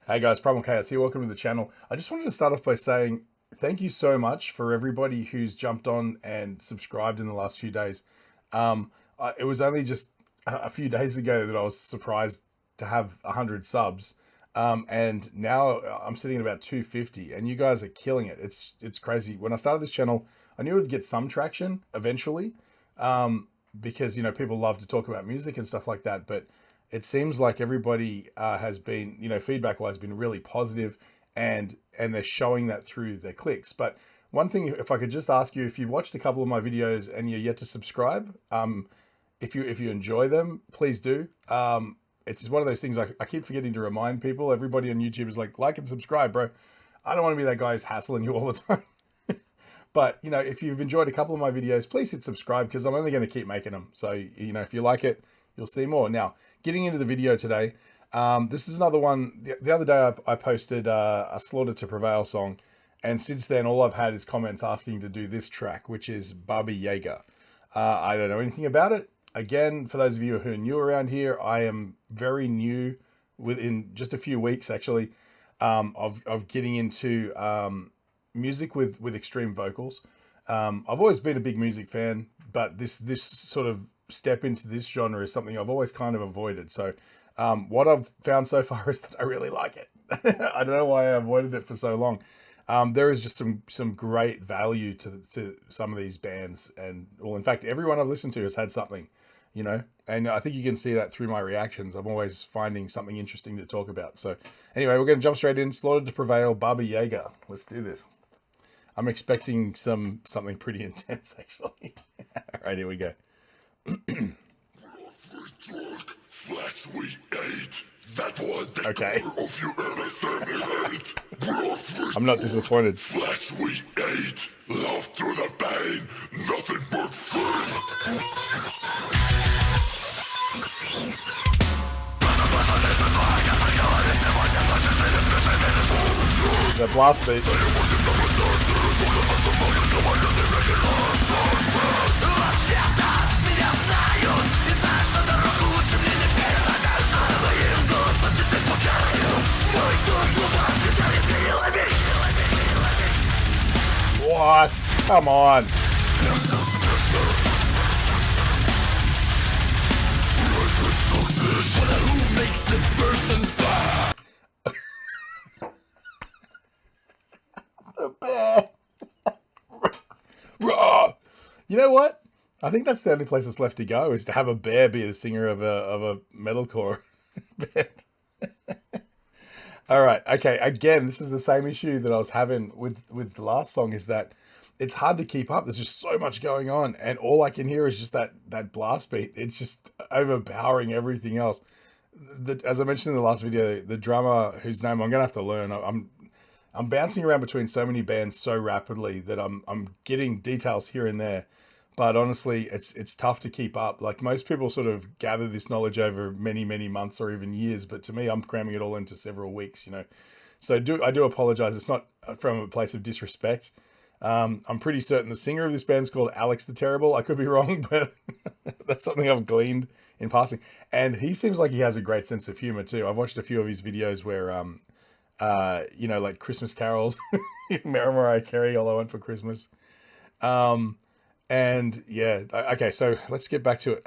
Hey guys, Problem Chaos here. Welcome to the channel. I just wanted to start off by saying thank you so much for everybody who's jumped on and subscribed in the last few days. It was only just a few days ago that I was surprised to have 100 subs. And now I'm sitting at about 250 and you guys are killing it. It's crazy. When I started this channel, I knew it would get some traction eventually. Because, you know, people love to talk about music and stuff like that, but it seems like everybody has been, you know, feedback-wise, been really positive, and they're showing that through their clicks. But one thing, if I could just ask you, if you've watched a couple of my videos and you're yet to subscribe, if you enjoy them, please do. It's just one of those things I keep forgetting to remind people. Everybody on YouTube is like and subscribe, bro. I don't want to be that guy who's hassling you all the time. But, you know, if you've enjoyed a couple of my videos, please hit subscribe because I'm only going to keep making them. So, you know, if you like it, you'll see more. Now, getting into the video today, this is another one. The other day I posted a Slaughter to Prevail song. And since then, all I've had is comments asking to do this track, which is Baba Yaga. I don't know anything about it. Again, for those of you who are new around here, I am very new, within just a few weeks, actually, of getting into music with extreme vocals. I've always been a big music fan, but this sort of step into this genre is something I've always kind of avoided. So what I've found so far is that I really like it. I don't know why I avoided it for so long. There is just some great value to some of these bands, and well, in fact, everyone I've listened to has had something, you know, and I think you can see that through my reactions. I'm always finding something interesting to talk about. So anyway, we're going to jump straight in. Slaughter to Prevail, Baba Yaga. Let's do this. I'm expecting something pretty intense, actually. All right, here we go. Okay. I'm not disappointed. Flesh we ate, love through the pain, nothing but food. The blast beat. What? Come on. The bear. You know what? I think that's the only place that's left to go, is to have a bear be the singer of a metalcore band. All right. Okay. Again, this is the same issue that I was having with the last song, is that it's hard to keep up. There's just so much going on, and all I can hear is just that blast beat. It's just overpowering everything else. As I mentioned in the last video, the drummer, whose name I'm gonna have to learn. I'm bouncing around between so many bands so rapidly that I'm getting details here and there. But honestly, it's tough to keep up. Like, most people sort of gather this knowledge over many, many months or even years. But to me, I'm cramming it all into several weeks, you know. So I do apologize. It's not from a place of disrespect. I'm pretty certain the singer of this band is called Alex the Terrible. I could be wrong, but that's something I've gleaned in passing. And he seems like he has a great sense of humor too. I've watched a few of his videos where, you know, like Christmas carols, Mariah Carey, All I Want for Christmas. And yeah, okay, so let's get back to it.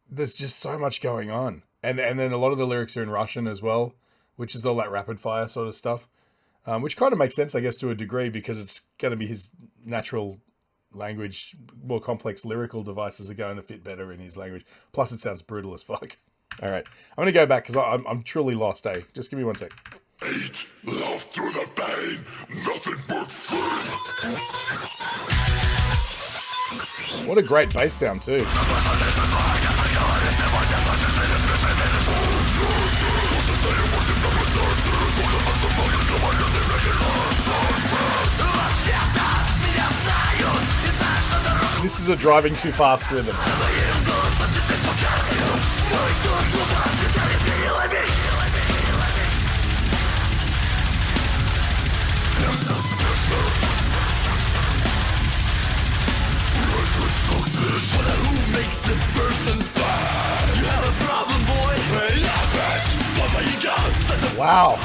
There's just so much going on. And then a lot of the lyrics are in Russian as well, which is all that rapid fire sort of stuff. Which kind of makes sense, I guess, to a degree, because it's going to be his natural language. More complex lyrical devices are going to fit better in his language. Plus, it sounds brutal as fuck. All right, I'm going to go back because I'm truly lost, eh? Just give me one sec. Eat, love through the pain, nothing but food. What a great bass sound too. This is a driving too fast rhythm. Who makes a person fine? You have a problem, boy? Well, I bet. Wow.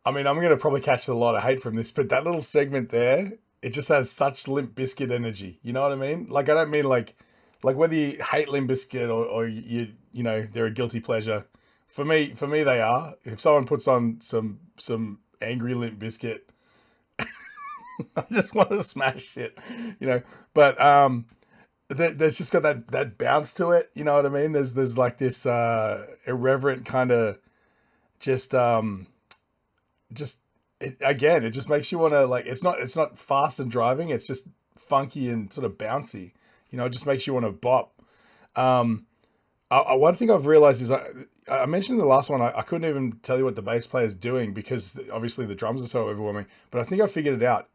I mean, I'm going to probably catch a lot of hate from this, but that little segment there, it just has such Limp Bizkit energy. You know what I mean? Like, I don't mean like whether you hate Limp Bizkit or you know, they're a guilty pleasure. For me, they are. If someone puts on some angry Limp Bizkit, I just want to smash it, you know. But there's just got that bounce to it. You know what I mean? There's like this irreverent kind of just it just makes you want to, like, it's not fast and driving. It's just funky and sort of bouncy. You know, it just makes you want to bop. One thing I've realized is I mentioned in the last one, I couldn't even tell you what the bass player is doing because obviously the drums are so overwhelming, but I think I figured it out.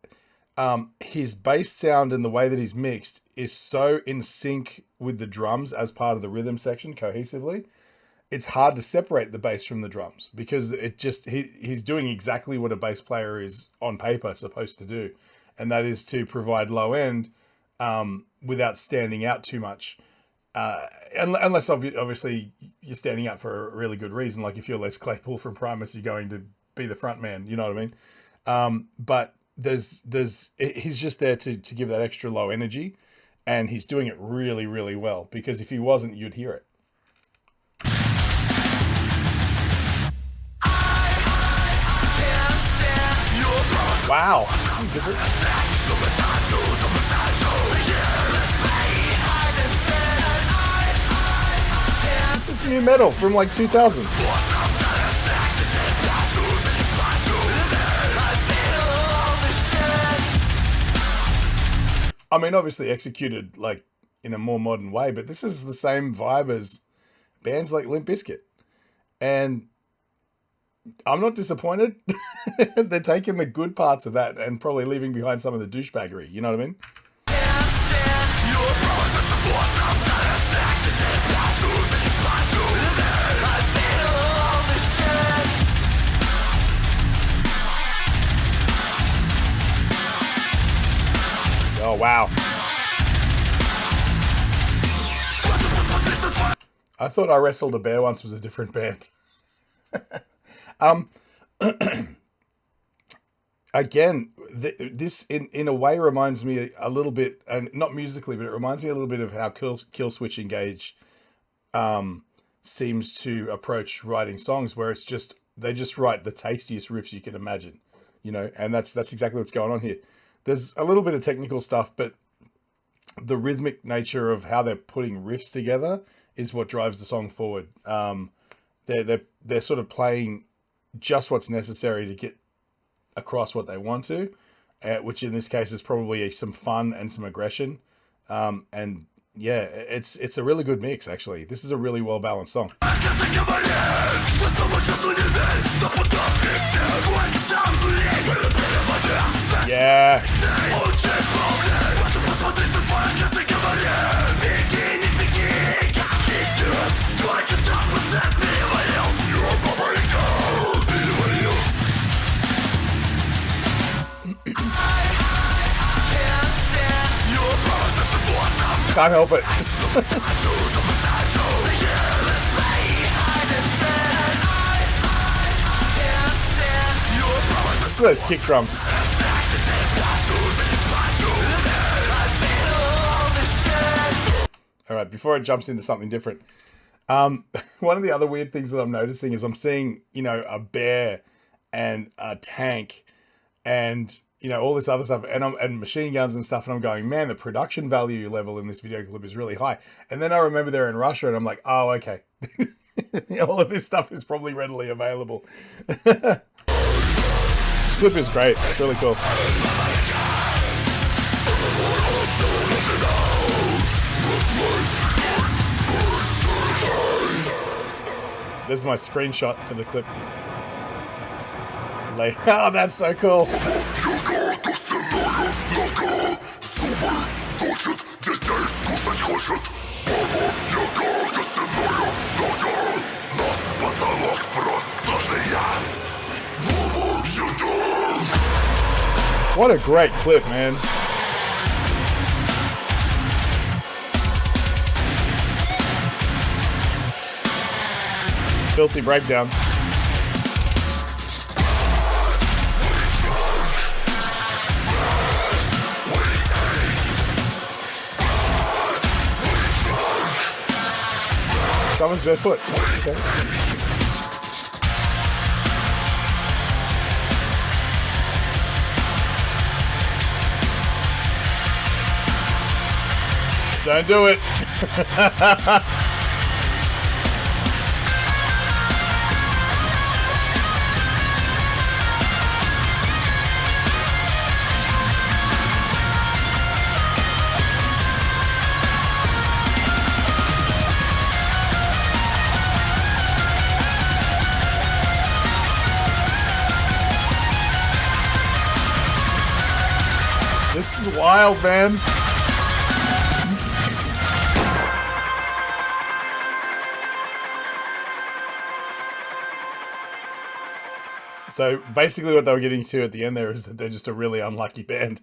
His bass sound and the way that he's mixed is so in sync with the drums as part of the rhythm section cohesively. It's hard to separate the bass from the drums because it just, he's doing exactly what a bass player is on paper supposed to do. And that is to provide low end without standing out too much. Unless obviously you're standing out for a really good reason. Like if you're Les Claypool from Primus, you're going to be the front man, you know what I mean? But he's just there to give that extra low energy, and he's doing it really, really well, because if he wasn't, you'd hear it. Wow, this is different. This is new metal from like 2000. I mean, obviously executed like in a more modern way, but this is the same vibe as bands like Limp Bizkit. And I'm not disappointed. They're taking the good parts of that and probably leaving behind some of the douchebaggery. You know what I mean? Oh, wow. I thought I Wrestled a Bear Once was a different band. Again, this in a way reminds me a little bit, and not musically, but it reminds me a little bit of how Killswitch Engage seems to approach writing songs, where it's just, they just write the tastiest riffs you can imagine, you know, and that's exactly what's going on here. There's a little bit of technical stuff, but the rhythmic nature of how they're putting riffs together is what drives the song forward. They're sort of playing just what's necessary to get across what they want to, which in this case is probably some fun and some aggression. And yeah, it's a really good mix, actually. This is a really well balanced song. Yeah. Can't help it. Listen to those kick drums. All right, before it jumps into something different, one of the other weird things that I'm noticing is I'm seeing, you know, a bear and a tank and, you know, all this other stuff and machine guns and stuff, and I'm going, man, the production value level in this video clip is really high. And then I remember they're in Russia, and I'm like, oh, okay. All of this stuff is probably readily available. Clip is great. It's really cool. This is my screenshot for the clip. Oh, that's so cool. What a great clip, man. Filthy breakdown. Someone's barefoot. Okay. Don't do it. This is wild, man. So basically what they were getting to at the end there is that they're just a really unlucky band.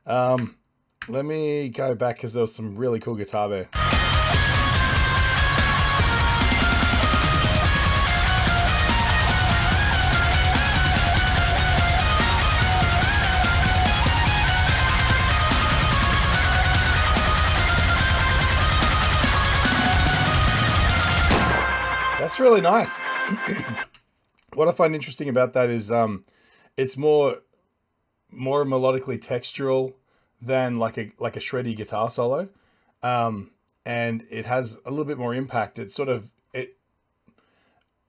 Let me go back because there was some really cool guitar there. That's really nice. What I find interesting about that is it's more melodically textural than like a shreddy guitar solo, and it has a little bit more impact. It's sort of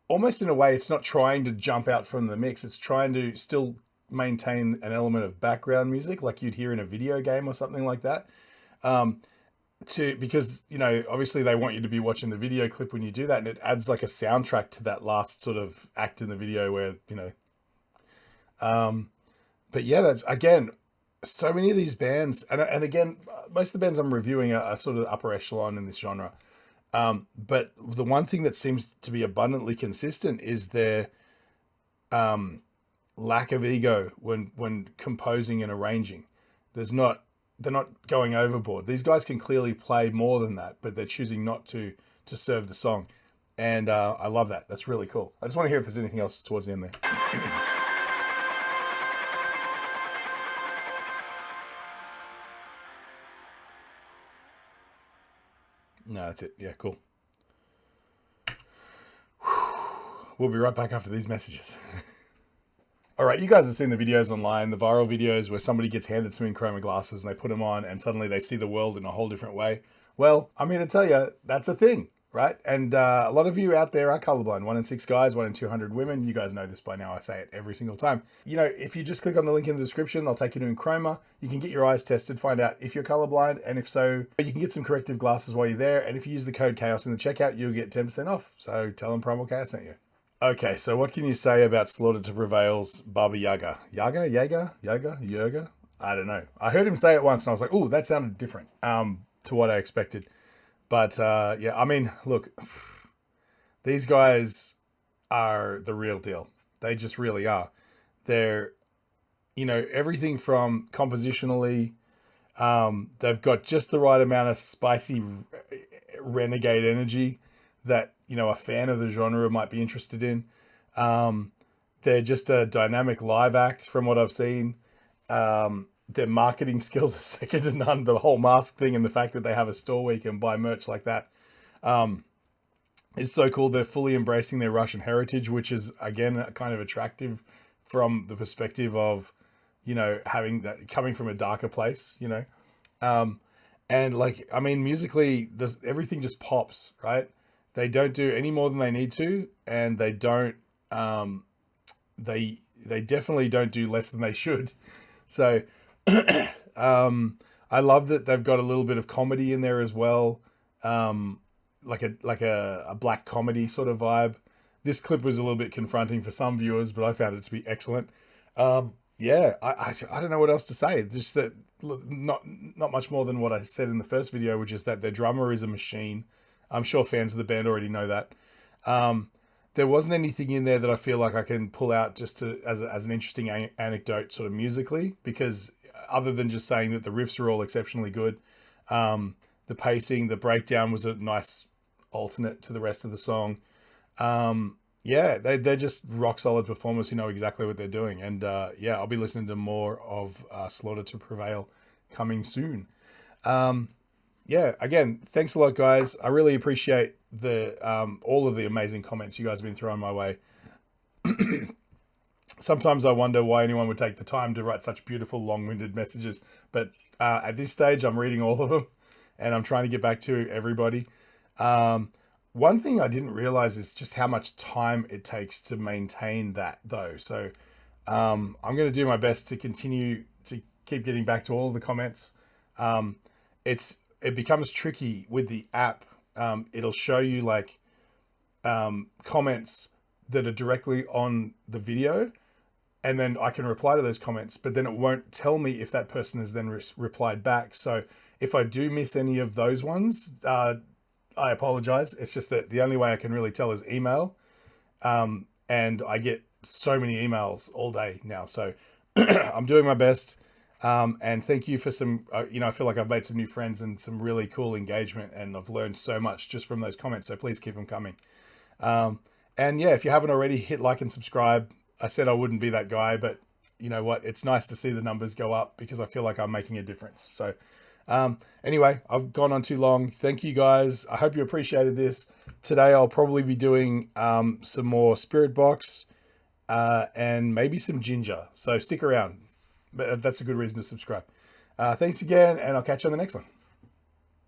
almost in a way it's not trying to jump out from the mix. It's trying to still maintain an element of background music like you'd hear in a video game or something like that. Because, you know, obviously they want you to be watching the video clip when you do that, and it adds like a soundtrack to that last sort of act in the video where, you know, but yeah, that's, again, so many of these bands, and again, most of the bands I'm reviewing are sort of upper echelon in this genre. But the one thing that seems to be abundantly consistent is their lack of ego when composing and arranging. They're not going overboard. These guys can clearly play more than that, but they're choosing not to serve the song. And I love that. That's really cool. I just want to hear if there's anything else towards the end there. No, that's it. Yeah, cool. We'll be right back after these messages. All right, you guys have seen the videos online, the viral videos where somebody gets handed some Enchroma glasses and they put them on and suddenly they see the world in a whole different way. Well, I'm here to tell you that's a thing, right? And a lot of you out there are colorblind. 1 in 6 guys, 1 in 200 women. You guys know this by now. I say it every single time. You know, if you just click on the link in the description, they'll take you to Enchroma. You can get your eyes tested, find out if you're colorblind, and if so, you can get some corrective glasses while you're there. And if you use the code CHAOS in the checkout, you'll get 10% off. So tell them Primal Chaos sent you. Okay, so what can you say about Slaughter to Prevail's Baba Yaga? Yaga? I don't know. I heard him say it once and I was like, ooh, that sounded different to what I expected. But yeah, I mean, look, these guys are the real deal. They just really are. They're, you know, everything from compositionally, they've got just the right amount of spicy renegade energy that, you know, a fan of the genre might be interested in. They're just a dynamic live act from what I've seen. Their marketing skills are second to none. The whole mask thing and the fact that they have a store where you can buy merch like that is so cool. They're fully embracing their Russian heritage, which is, again, kind of attractive from the perspective of, you know, having that coming from a darker place, you know. And like, I mean, musically, everything just pops, right? They don't do any more than they need to, and they don't, they definitely don't do less than they should. So, I love that they've got a little bit of comedy in there as well. Like a black comedy sort of vibe. This clip was a little bit confronting for some viewers, but I found it to be excellent. Yeah, I don't know what else to say. Just that not much more than what I said in the first video, which is that their drummer is a machine. I'm sure fans of the band already know that. there wasn't anything in there that I feel like I can pull out just to as an interesting anecdote, sort of musically, because other than just saying that the riffs are all exceptionally good, the pacing, the breakdown was a nice alternate to the rest of the song. Yeah, they're just rock solid performers who know exactly what they're doing. And yeah, I'll be listening to more of Slaughter to Prevail coming soon. Yeah, again, thanks a lot, guys. I really appreciate the all of the amazing comments you guys have been throwing my way. Sometimes I wonder why anyone would take the time to write such beautiful, long-winded messages. But at this stage, I'm reading all of them, and I'm trying to get back to everybody. One thing I didn't realize is just how much time it takes to maintain that, though. So I'm going to do my best to continue to keep getting back to all of the comments. It becomes tricky with the app. It'll show you like comments that are directly on the video, and then I can reply to those comments, but then it won't tell me if that person has then replied back. So if I do miss any of those ones, I apologize. It's just that the only way I can really tell is email. And I get so many emails all day now. So I'm doing my best. And thank you for some, I feel like I've made some new friends and some really cool engagement, and I've learned so much just from those comments. So please keep them coming. And yeah, if you haven't already, hit like and subscribe. I said I wouldn't be that guy, but you know what? It's nice to see the numbers go up because I feel like I'm making a difference. So anyway, I've gone on too long. Thank you guys. I hope you appreciated this. Today I'll probably be doing some more Spirit Box and maybe some Ginger. So stick around. But that's a good reason to subscribe. Thanks again, and I'll catch you on the next one.